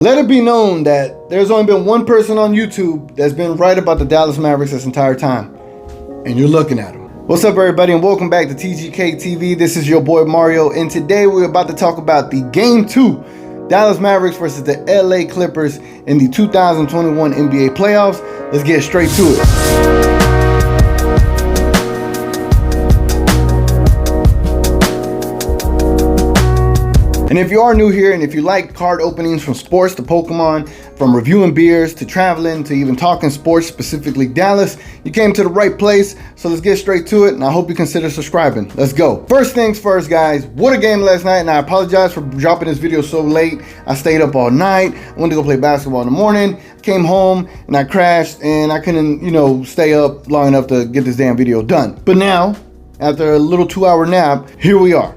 Let it be known that there's only been one person on YouTube that's been right about the Dallas Mavericks this entire time, and you're looking at him. What's up, everybody, and welcome back to TGK TV. This is your boy Mario, and today we're about to talk about the Game 2 Dallas Mavericks versus the LA Clippers in the 2021 NBA playoffs. Let's get straight to it. And if you are new here, and if you like card openings from sports to Pokemon, from reviewing beers to traveling to even talking sports, specifically Dallas, you came to the right place. So let's get straight to it, and I hope you consider subscribing. Let's go. First things first, guys. What a game last night, and I apologize for dropping this video so late. I stayed up all night. I went to go play basketball in the morning, came home, and I crashed, and I couldn't, stay up long enough to get this damn video done. But now, after a little 2-hour nap, here we are.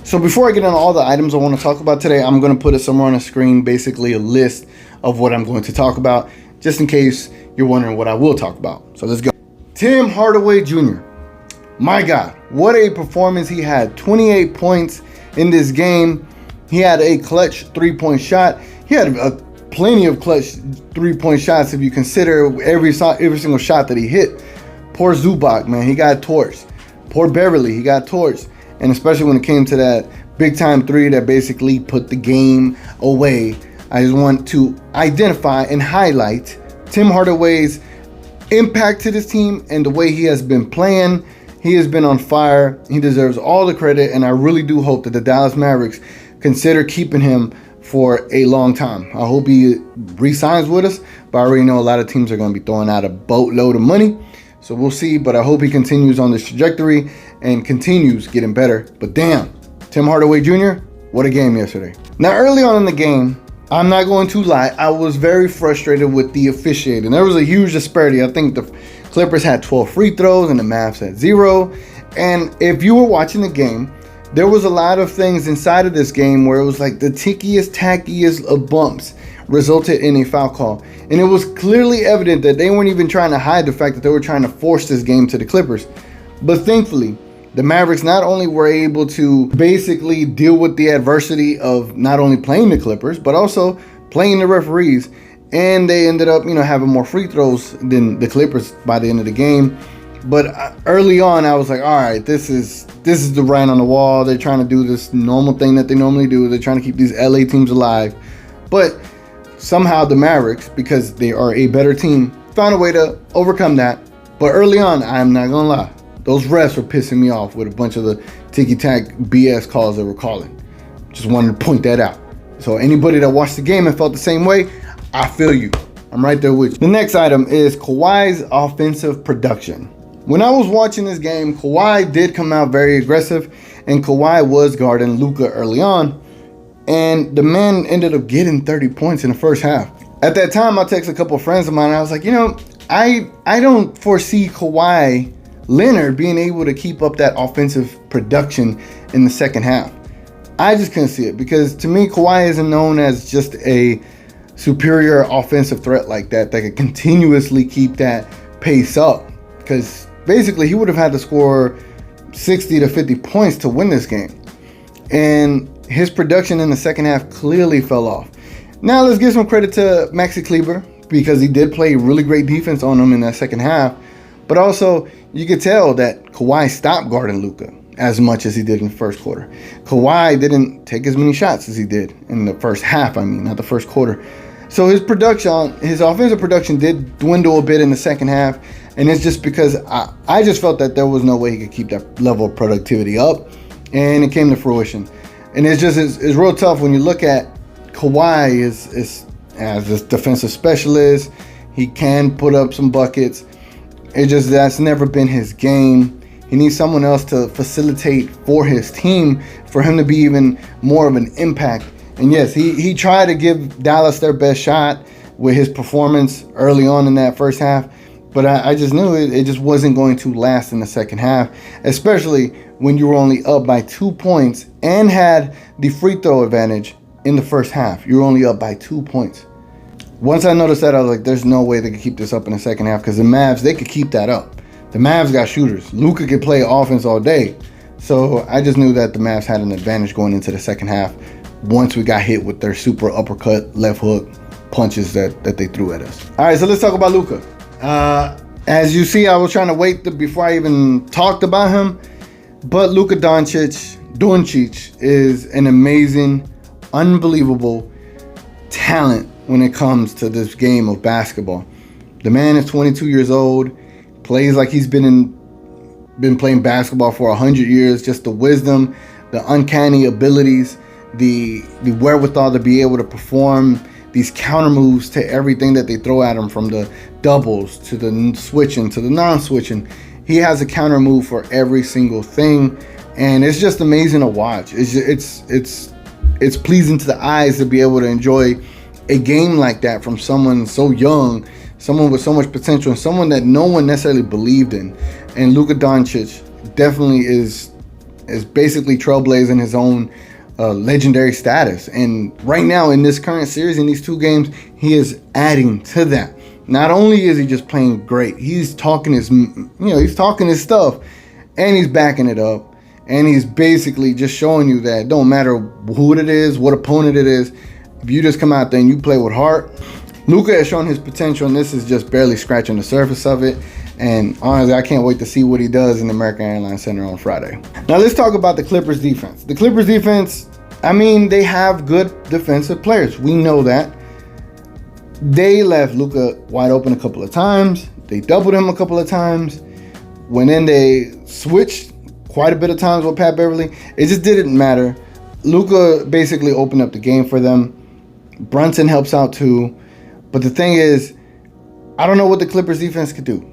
So before I get into all the items I want to talk about today, I'm going to put it somewhere on the screen, basically a list of what I'm going to talk about, just in case you're wondering what I will talk about. So let's go. Tim Hardaway Jr. My God, what a performance he had. 28 points in this game. He had a clutch three-point shot. He had plenty of clutch three-point shots if you consider every single shot that he hit. Poor Zubac, man, he got torched. Poor Beverly, he got torched. And especially when it came to that big-time three that basically put the game away. I just want to identify and highlight Tim Hardaway's impact to this team and the way he has been playing. He has been on fire. He deserves all the credit, and I really do hope that the Dallas Mavericks consider keeping him for a long time. I hope he re-signs with us, but I already know a lot of teams are going to be throwing out a boatload of money. So we'll see, but I hope he continues on this trajectory and continues getting better. But damn, Tim Hardaway Jr., what a game yesterday. Now, early on in the game, I'm not going to lie, I was very frustrated with the officiating. There was a huge disparity. I think the Clippers had 12 free throws and the Mavs had 0. And if you were watching the game, there was a lot of things inside of this game where it was like the tickiest, tackiest of bumps resulted in a foul call. And it was clearly evident that they weren't even trying to hide the fact that they were trying to force this game to the Clippers. But thankfully, the Mavericks not only were able to basically deal with the adversity of not only playing the Clippers, but also playing the referees. And they ended up, having more free throws than the Clippers by the end of the game. But early on, I was like, all right, this is the writing on the wall. They're trying to do this normal thing that they normally do. They're trying to keep these LA teams alive. But somehow the Mavericks, because they are a better team, found a way to overcome that. But early on, I'm not going to lie, those refs were pissing me off with a bunch of the ticky-tack BS calls they were calling. Just wanted to point that out. So anybody that watched the game and felt the same way, I feel you. I'm right there with you. The next item is Kawhi's offensive production. When I was watching this game, Kawhi did come out very aggressive, and Kawhi was guarding Luka early on. And the man ended up getting 30 points in the first half. At that time, I texted a couple of friends of mine. And I was like, I don't foresee Kawhi Leonard being able to keep up that offensive production in the second half. I just couldn't see it because to me, Kawhi isn't known as just a superior offensive threat like that could continuously keep that pace up. Because basically, he would have had to score 60 to 50 points to win this game. And his production in the second half clearly fell off. Now let's give some credit to Maxi Kleber because he did play really great defense on him in that second half. But also, you could tell that Kawhi stopped guarding Luka as much as he did in the first quarter. Kawhi didn't take as many shots as he did in the first half, not the first quarter. So his offensive production did dwindle a bit in the second half. And it's just because I just felt that there was no way he could keep that level of productivity up. And it came to fruition. And it's real tough when you look at Kawhi as this defensive specialist. He can put up some buckets. That's never been his game. He needs someone else to facilitate for his team for him to be even more of an impact. And yes, he tried to give Dallas their best shot with his performance early on in that first half. But I just knew it just wasn't going to last in the second half, especially when you were only up by 2 points and had the free throw advantage in the first half. You were only up by 2 points. Once I noticed that, I was like, there's no way they could keep this up in the second half because the Mavs, they could keep that up. The Mavs got shooters. Luka could play offense all day. So I just knew that the Mavs had an advantage going into the second half. once we got hit with their super uppercut left hook punches that they threw at us. All right, so let's talk about Luka. As you see, I was trying to wait before I even talked about him, but Luka Doncic is an amazing, unbelievable talent when it comes to this game of basketball. The man is 22 years old, plays like he's been playing basketball for 100 years. Just the wisdom, the uncanny abilities, the wherewithal to be able to perform these counter moves to everything that they throw at him, from the doubles to the switching to the non-switching. He has a counter move for every single thing, and it's just amazing to watch. It's pleasing to the eyes to be able to enjoy a game like that from someone so young, someone with so much potential, and someone that no one necessarily believed in. And Luka Doncic definitely is basically trailblazing his own legendary status. And right now in this current series, in these 2 games, he is adding to that. Not only is he just playing great, he's talking his stuff, and he's backing it up, and he's basically just showing you that it don't matter who it is, what opponent it is, if you just come out there and you play with heart. Luka has shown his potential, and this is just barely scratching the surface of it. And honestly, I can't wait to see what he does in the American Airlines Center on Friday. Now let's talk about the Clippers defense. The Clippers defense, I mean, they have good defensive players. We know that. They left Luka wide open a couple of times. They doubled him a couple of times. When then they switched quite a bit of times with Pat Beverly. It just didn't matter. Luka basically opened up the game for them. Brunson helps out too. But the thing is, I don't know what the Clippers defense could do.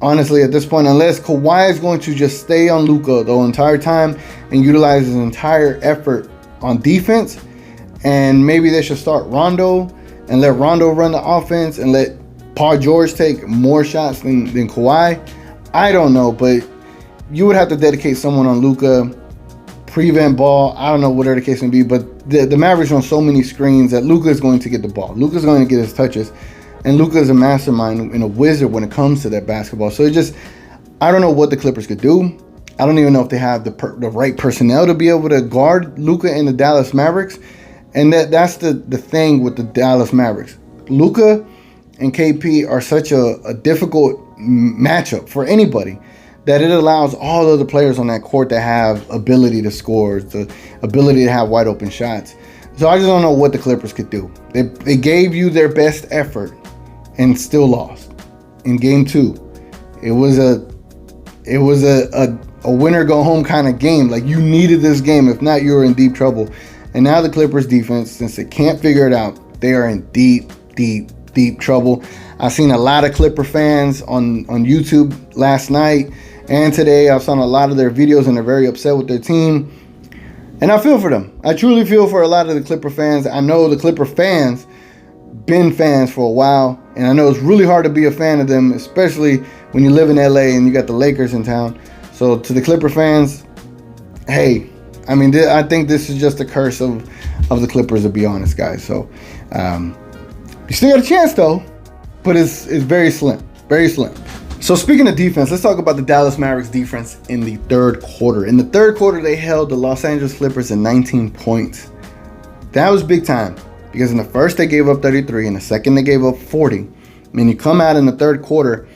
Honestly, at this point, unless Kawhi is going to just stay on Luka the entire time and utilize his entire effort on defense, and maybe they should start Rondo and let Rondo run the offense and let Paul George take more shots than Kawhi. I don't know, but you would have to dedicate someone on Luka, prevent ball. I don't know whatever the case may be, but the Mavericks on so many screens that Luka is going to get the ball. Luka's going to get his touches. And Luka is a mastermind and a wizard when it comes to that basketball. So I don't know what the Clippers could do. I don't even know if they have the right personnel to be able to guard Luka and the Dallas Mavericks. And that's the thing with the Dallas Mavericks. Luka and KP are such a difficult matchup for anybody that it allows all of the players on that court to have ability to score, the ability to have wide open shots. So I just don't know what the Clippers could do. They gave you their best effort and still lost in game 2. It was a winner go home kind of game. Like, you needed this game. If not, you were in deep trouble. And now the Clippers defense, since they can't figure it out, they are in deep trouble. I've seen a lot of Clipper fans on YouTube last night and today. I've seen a lot of their videos, and they're very upset with their team. And I feel for them. I truly feel for a lot of the Clipper fans. I know the Clipper fans been fans for a while, and I know it's really hard to be a fan of them, especially when you live in LA and you got the Lakers in town. So to the Clipper fans, hey, I mean, I think this is just a curse of the Clippers, to be honest, guys. So you still got a chance though, but it's very slim, very slim. So speaking of defense, let's talk about the Dallas Mavericks defense in the third quarter. In the third quarter, they held the Los Angeles Clippers to 19 points. That was big time, because in the first they gave up 33, in the second they gave up 40. I mean, you come out in the third quarter,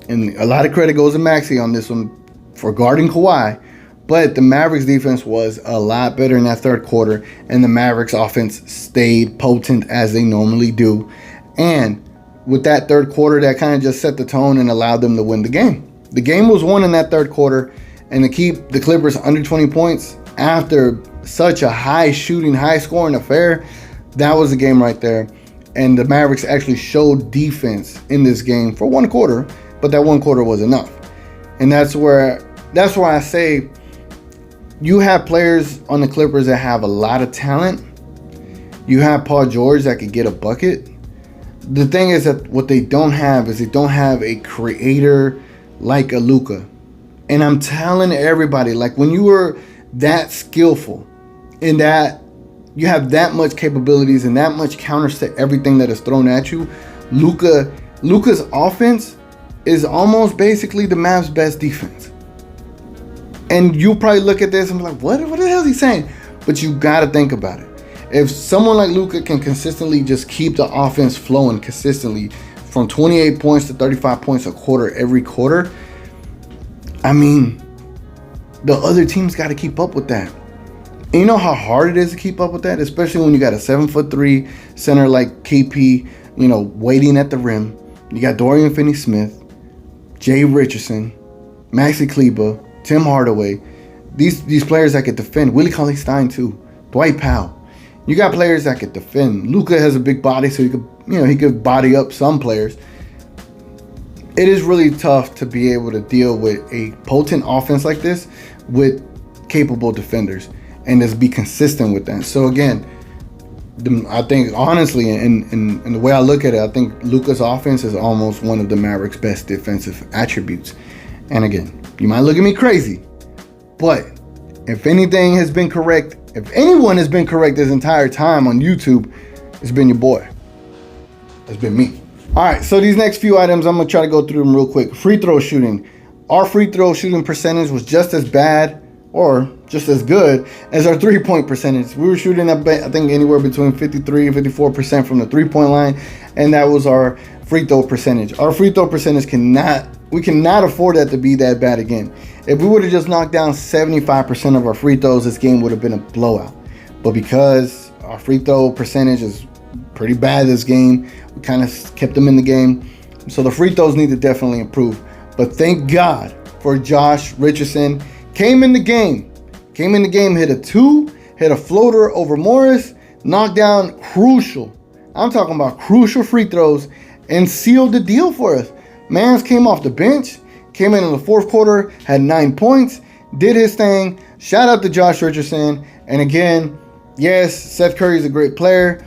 and a lot of credit goes to Maxey on this one for guarding Kawhi, but the Mavericks defense was a lot better in that third quarter, and the Mavericks offense stayed potent as they normally do. And with that third quarter, that kind of just set the tone and allowed them to win the game. The game was won in that third quarter, and to keep the Clippers under 20 points after such a high shooting, high scoring affair, that was the game right there. And the Mavericks actually showed defense in this game for one quarter, but that one quarter was enough. And that's where I say you have players on the Clippers that have a lot of talent. You have Paul George that could get a bucket. The thing is that what they don't have is they don't have a creator like a Luka. And I'm telling everybody, like, when you are that skillful and that you have that much capabilities and that much counters to everything that is thrown at you, Luka's offense is almost basically the Mavs' best defense. And you probably look at this and be like, what the hell is he saying? But you got to think about it. If someone like Luka can consistently just keep the offense flowing consistently from 28 points to 35 points a quarter every quarter, I mean, the other team's got to keep up with that. And you know how hard it is to keep up with that, especially when you got a 7'3" center like KP, waiting at the rim. You got Dorian Finney-Smith, Jay Richardson, Maxi Kleber, Tim Hardaway. These players that could defend. Willy CauleyStein too. Dwight Powell. You got players that could defend. Luka has a big body, so he could body up some players. It is really tough to be able to deal with a potent offense like this with capable defenders and just be consistent with that. So again, I think honestly, and the way I look at it, I think Luka's offense is almost one of the Mavericks' best defensive attributes. And again, you might look at me crazy, but if anything has been correct, if anyone has been correct this entire time on YouTube, it's been your boy. It's been me. All right, so these next few items, I'm going to try to go through them real quick. Free throw shooting. Our free throw shooting percentage was just as bad or just as good as our three-point percentage. We were shooting, I think, anywhere between 53 and 54% from the three-point line, and that was our free throw percentage. Our free throw percentage we cannot afford that to be that bad again. If we would have just knocked down 75% of our free throws, this game would have been a blowout. But because our free throw percentage is pretty bad this game, we kind of kept them in the game. So the free throws need to definitely improve. But thank God for Josh Richardson. Came in the game, hit a 2, hit a floater over Morris, knocked down crucial. I'm talking about crucial free throws and sealed the deal for us. Mans came off the bench, came in the fourth quarter, had 9 points, did his thing. Shout out to Josh Richardson. And again, yes, Seth Curry is a great player,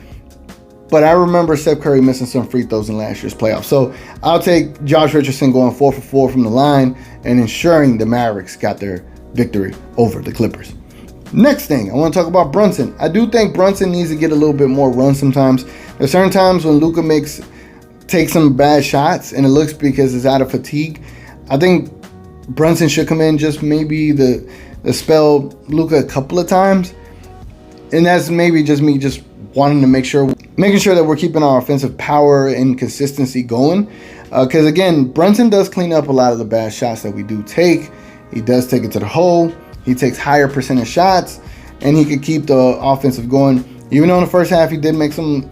but I remember Seth Curry missing some free throws in last year's playoffs. So I'll take Josh Richardson going 4 for 4 from the line and ensuring the Mavericks got their victory over the Clippers. Next thing, I want to talk about Brunson. I do think Brunson needs to get a little bit more run sometimes. There's certain times when Luka takes some bad shots and it looks because it's out of fatigue. I think Brunson should come in just maybe the spell Luka a couple of times. And that's maybe just me just wanting to making sure that we're keeping our offensive power and consistency going. Because again, Brunson does clean up a lot of the bad shots that we do take. He does take it to the hole. He takes higher percentage shots, and he could keep the offensive going. Even though in the first half he did make some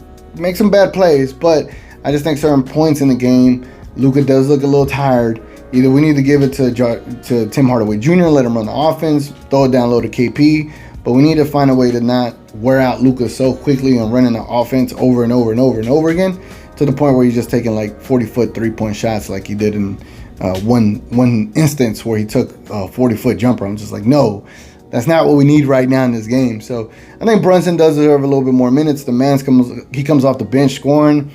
bad plays, but I just think certain points in the game, Luka does look a little tired. Either we need to give it to Tim Hardaway Jr., let him run the offense, throw it down low to KP, but we need to find a way to not wear out Luka so quickly and running the offense over and over and over and over again to the point where he's just taking like 40-foot three-point shots like he did in one instance where he took a 40-foot jumper. I'm just like, no, that's not what we need right now in this game. So I think Brunson does deserve a little bit more minutes. The man comes off the bench scoring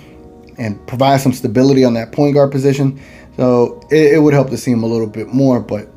and provides some stability on that point guard position. So it would help to see him a little bit more, but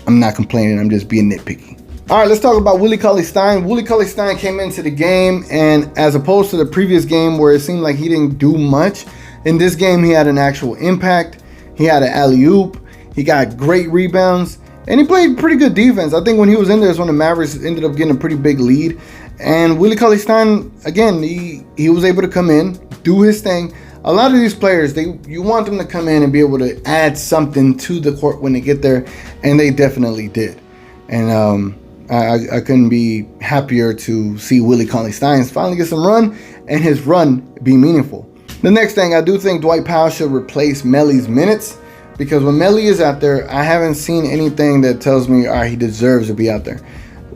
I'm not complaining. I'm just being nitpicky. All right, let's talk about Willy CauleyStein. Willy CauleyStein came into the game, and as opposed to the previous game where it seemed like he didn't do much, in this game he had an actual impact. He had an alley-oop. He got great rebounds. And he played pretty good defense. I think when he was in there is when the Mavericks ended up getting a pretty big lead. And Willy CauleyStein, again, he was able to come in, do his thing. A lot of these players, you want them to come in and be able to add something to the court when they get there. And they definitely did. And I couldn't be happier to see Willy CauleyStein finally get some run and his run be meaningful. The next thing, I do think Dwight Powell should replace Melly's minutes, because when Melly is out there, I haven't seen anything that tells me, all right, he deserves to be out there.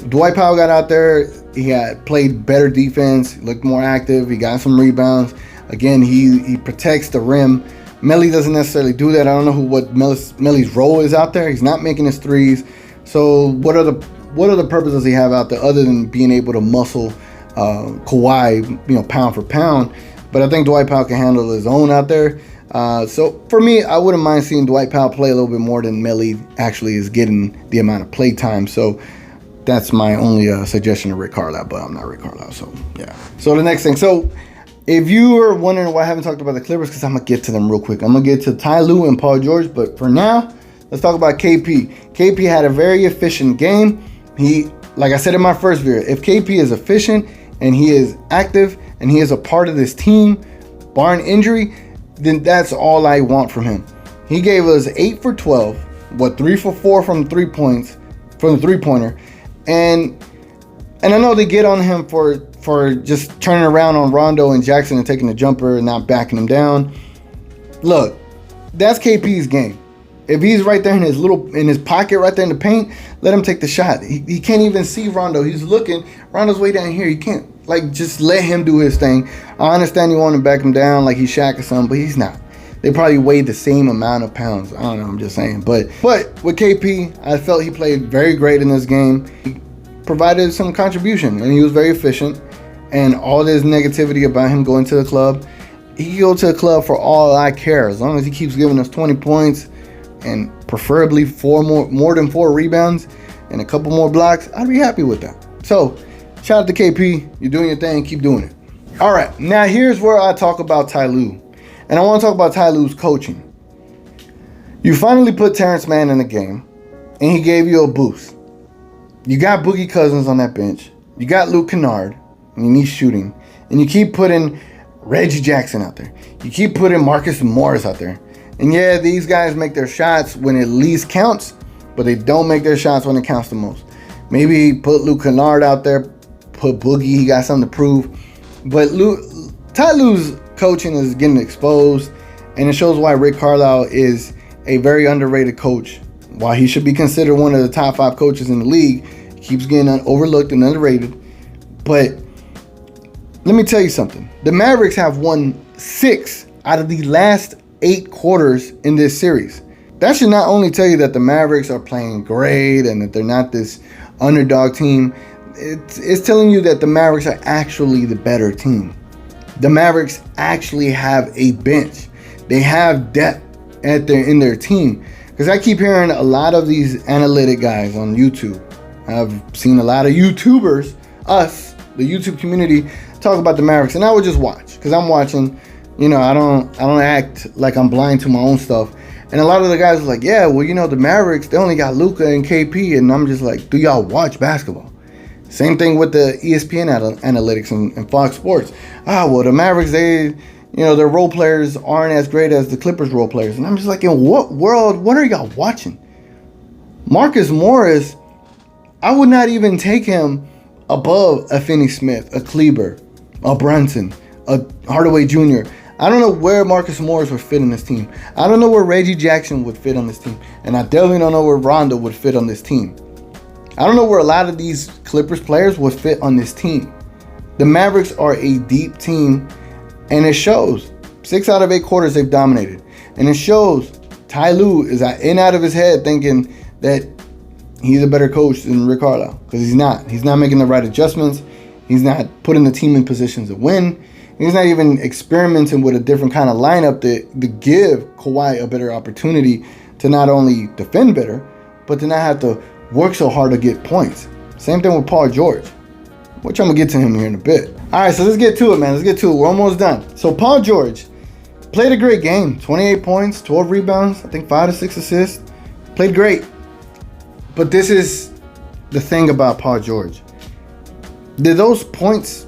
Dwight Powell got out there. He had played better defense, looked more active. He got some rebounds. Again, he protects the rim. Melly doesn't necessarily do that. I don't know what Melly's role is out there. He's not making his threes. So what other purpose does he have out there other than being able to muscle Kawhi, pound for pound? But I think Dwight Powell can handle his own out there. So for me, I wouldn't mind seeing Dwight Powell play a little bit more than Melly actually is getting the amount of play time. So that's my only suggestion to Rick Carlisle, but I'm not Rick Carlisle, so yeah. So the next thing. So if you are wondering why I haven't talked about the Clippers, because I'm going to get to them real quick. I'm going to get to Ty Lue and Paul George, but for now, let's talk about KP. KP had a very efficient game. Like I said in my first video, if KP is efficient, and he is active and he is a part of this team, barring injury, then that's all I want from him. He gave us 8 for 12, 3 for 4 from the 3 points, from the three-pointer, and I know they get on him for just turning around on Rondo and Jackson and taking the jumper and not backing him down. Look, that's KP's game. If he's right there in his pocket, right there in the paint, let him take the shot. He can't even see Rondo. He's looking. Rondo's way down here. He can't, just let him do his thing. I understand you want to back him down like he's Shaq or something, but he's not. They probably weigh the same amount of pounds. I don't know, I'm just saying. But with KP, I felt he played very great in this game. He provided some contribution, and he was very efficient. And all this negativity about him going to the club, he can go to the club for all I care. As long as he keeps giving us 20 points and preferably more than 4 rebounds and a couple more blocks, I'd be happy with that. So, shout out to KP. You're doing your thing. Keep doing it. All right, now here's where I talk about Ty Lue. And I want to talk about Ty Lue's coaching. You finally put Terrence Mann in the game, and he gave you a boost. You got Boogie Cousins on that bench. You got Luke Kennard, and he's shooting. And you keep putting Reggie Jackson out there. You keep putting Marcus Morris out there. And yeah, these guys make their shots when it least counts, but they don't make their shots when it counts the most. Maybe put Luke Kennard out there, put Boogie, he got something to prove. But Ty Lue's coaching is getting exposed, and it shows why Rick Carlisle is a very underrated coach. Why he should be considered one of the top 5 coaches in the league. He keeps getting overlooked and underrated. But let me tell you something. The Mavericks have won 6 out of the last 8 quarters in this series. That should not only tell you that the Mavericks are playing great and that they're not this underdog team. It's telling you that the Mavericks are actually the better team. The Mavericks actually have a bench. They have depth in their team. Because I keep hearing a lot of these analytic guys on YouTube. I've seen a lot of YouTubers, us, the YouTube community, talk about the Mavericks, and I would just watch. Because I'm watching, I don't act like I'm blind to my own stuff. And a lot of the guys are like, yeah, well, the Mavericks, they only got Luka and KP, and I'm just like, do y'all watch basketball? Same thing with the ESPN analytics and Fox Sports. The Mavericks, their role players aren't as great as the Clippers role players. And I'm just like, in what world, what are y'all watching? Marcus Morris, I would not even take him above a Finney Smith, a Kleber, a Brunson, a Hardaway Jr. I don't know where Marcus Morris would fit in this team. I don't know where Reggie Jackson would fit on this team. And I definitely don't know where Rondo would fit on this team. I don't know where a lot of these Clippers players would fit on this team. The Mavericks are a deep team, and it shows. 6 out of 8 quarters they've dominated. And it shows Ty Lue is in out of his head thinking that he's a better coach than Rick Carlisle. Because he's not. He's not making the right adjustments. He's not putting the team in positions to win. He's not even experimenting with a different kind of lineup to give Kawhi a better opportunity to not only defend better, but to not have to work so hard to get points. Same thing with Paul George, which I'm going to get to him here in a bit. All right, so let's get to it, man. Let's get to it. We're almost done. So Paul George played a great game. 28 points, 12 rebounds, I think 5 to 6 assists. Played great. But this is the thing about Paul George. Did those points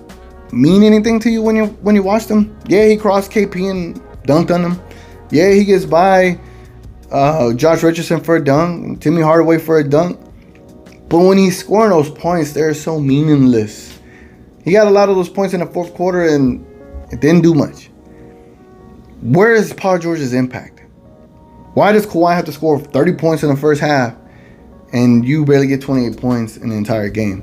mean anything to you when you watched them? Yeah, he crossed KP and dunked on him. Yeah, he gets by Josh Richardson for a dunk, Timmy Hardaway for a dunk. But when he's scoring those points, they're so meaningless. He got a lot of those points in the fourth quarter and it didn't do much. Where is Paul George's impact? Why does Kawhi have to score 30 points in the first half and you barely get 28 points in the entire game?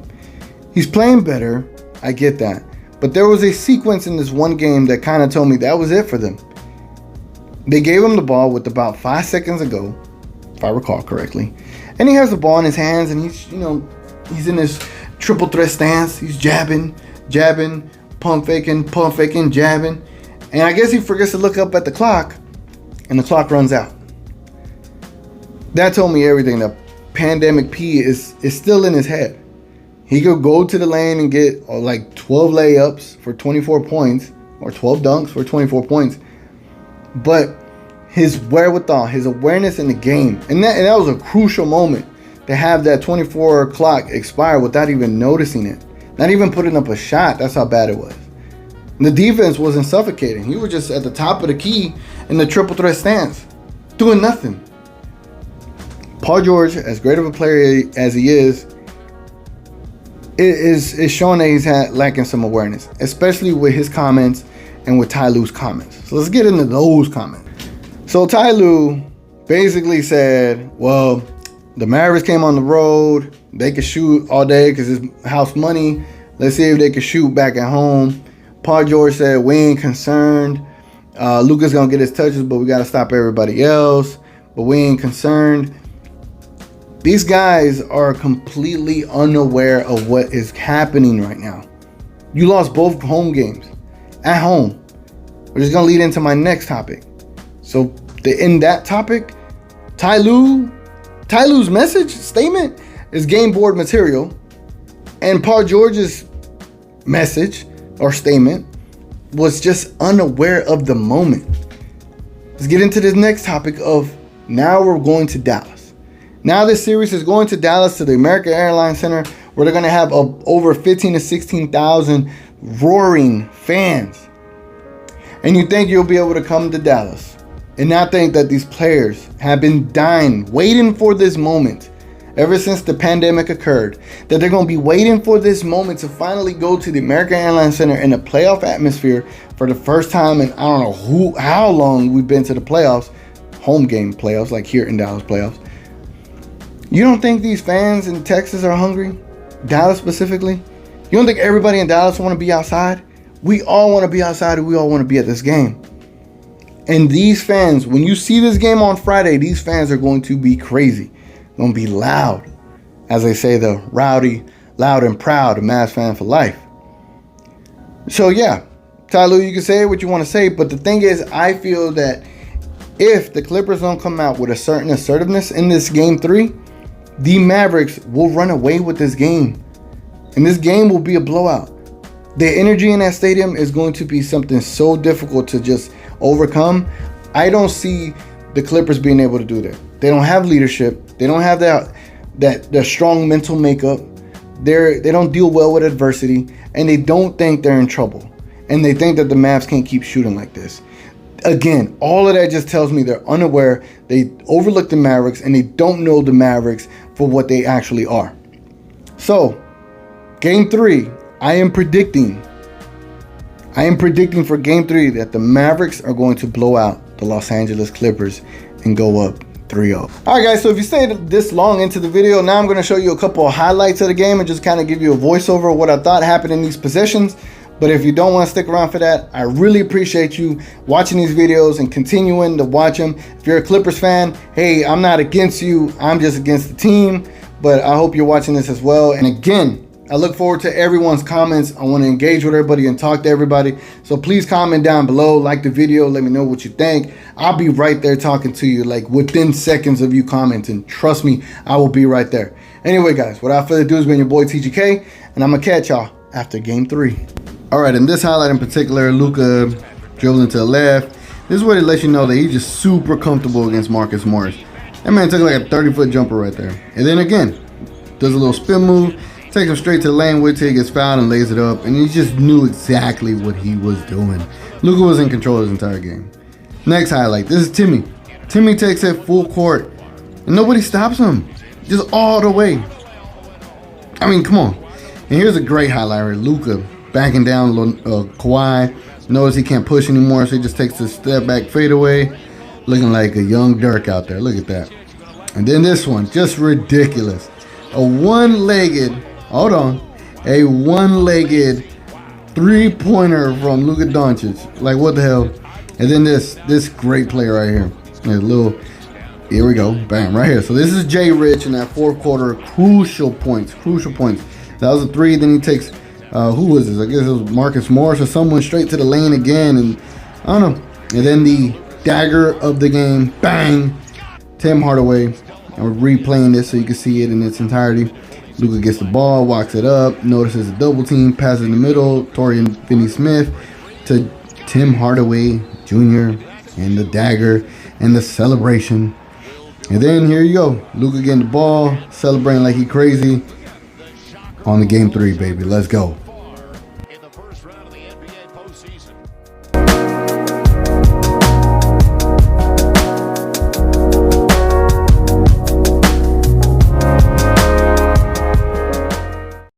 He's playing better, I get that. But there was a sequence in this one game that kind of told me that was it for them. They gave him the ball with about 5 seconds ago, if I recall correctly. And he has the ball in his hands and he's in this triple threat stance. He's jabbing, pump faking, jabbing. And I guess he forgets to look up at the clock and the clock runs out. That told me everything. The pandemic P is still in his head. He could go to the lane and get like 12 layups for 24 points or 12 dunks for 24 points. But his wherewithal, his awareness in the game, and that was a crucial moment to have that 24 clock expire without even noticing it. Not even putting up a shot. That's how bad it was. And the defense wasn't suffocating. He was just at the top of the key in the triple threat stance, doing nothing. Paul George, as great of a player as he is showing that he's lacking some awareness, especially with his comments and with Ty Lue's comments. So let's get into those comments. So Ty Lue basically said, well, the Mavericks came on the road. They could shoot all day because it's house money. Let's see if they could shoot back at home. Paul George said, we ain't concerned. Luka's going to get his touches, but we got to stop everybody else. But we ain't concerned. These guys are completely unaware of what is happening right now. You lost both home games at home, which is going to lead into my next topic. So in that topic, Ty Lue's message statement is game board material, and Paul George's message or statement was just unaware of the moment. Let's get into this next topic of now we're going to Dallas. Now this series is going to Dallas, to the American Airlines Center, where they're going to have over 15 to 16,000 roaring fans. And you think you'll be able to come to Dallas and not think that these players have been dying, waiting for this moment ever since the pandemic occurred, that they're going to be waiting for this moment to finally go to the American Airlines Center in a playoff atmosphere for the first time in I don't know how long we've been to the playoffs, home game playoffs, like here in Dallas playoffs. You don't think these fans in Texas are hungry? Dallas specifically? You don't think everybody in Dallas want to be outside? We all want to be outside and we all want to be at this game. And these fans, when you see this game on Friday, these fans are going to be crazy. Going to be loud. As they say, the rowdy, loud and proud, a Mavs fan for life. So yeah, Ty Lue, you can say what you want to say, but the thing is, I feel that if the Clippers don't come out with a certain assertiveness in this game 3, the Mavericks will run away with this game. And this game will be a blowout. The energy in that stadium is going to be something so difficult to just overcome. I don't see the Clippers being able to do that. They don't have leadership. They don't have that strong mental makeup. They don't deal well with adversity, and they don't think they're in trouble. And they think that the Mavs can't keep shooting like this. Again, all of that just tells me they're unaware. They overlook the Mavericks, and they don't know the Mavericks for what they actually are. So, game 3, I am predicting for game 3 that the Mavericks are going to blow out the Los Angeles Clippers and go up 3-0. All right, guys, so if you stayed this long into the video, now I'm going to show you a couple of highlights of the game and just kind of give you a voiceover of what I thought happened in these possessions. But if you don't want to stick around for that, I really appreciate you watching these videos and continuing to watch them. If you're a Clippers fan, hey, I'm not against you. I'm just against the team. But I hope you're watching this as well. And again, I look forward to everyone's comments. I want to engage with everybody and talk to everybody. So please comment down below, like the video, let me know what you think. I'll be right there talking to you like within seconds of you commenting. Trust me, I will be right there. Anyway, guys, without further ado, it's been your boy TGK, and I'm going to catch y'all after game 3. All right, in this highlight in particular, Luka dribbling to the left. This is where it lets you know that he's just super comfortable against Marcus Morris. That man took like a 30-foot jumper right there. And then again, does a little spin move, takes him straight to the lane, wait till he gets fouled and lays it up. And he just knew exactly what he was doing. Luka was in control of his entire game. Next highlight, this is Timmy. Timmy takes it full court, and nobody stops him. Just all the way. I mean, come on. And here's a great highlight right, Luka backing down Kawhi. Knows he can't push anymore, so he just takes a step back fadeaway. Looking like a young Dirk out there. Look at that. And then this one, just ridiculous. A one-legged three-pointer from Luka Doncic. Like, what the hell? And then this great play right here. Here we go. Bam, right here. So this is Jay Rich in that fourth quarter. Crucial points. That was a 3. Then he takes, who was this? I guess it was Marcus Morris or someone straight to the lane again. And I don't know. And then the dagger of the game. Bang. Tim Hardaway. I'm replaying this so you can see it in its entirety. Luka gets the ball, walks it up, notices a double team, passes in the middle, Torian Finney-Smith to Tim Hardaway Jr. and the dagger and the celebration. And then here you go. Luka getting the ball, celebrating like he crazy. on the game 3, baby. Let's go.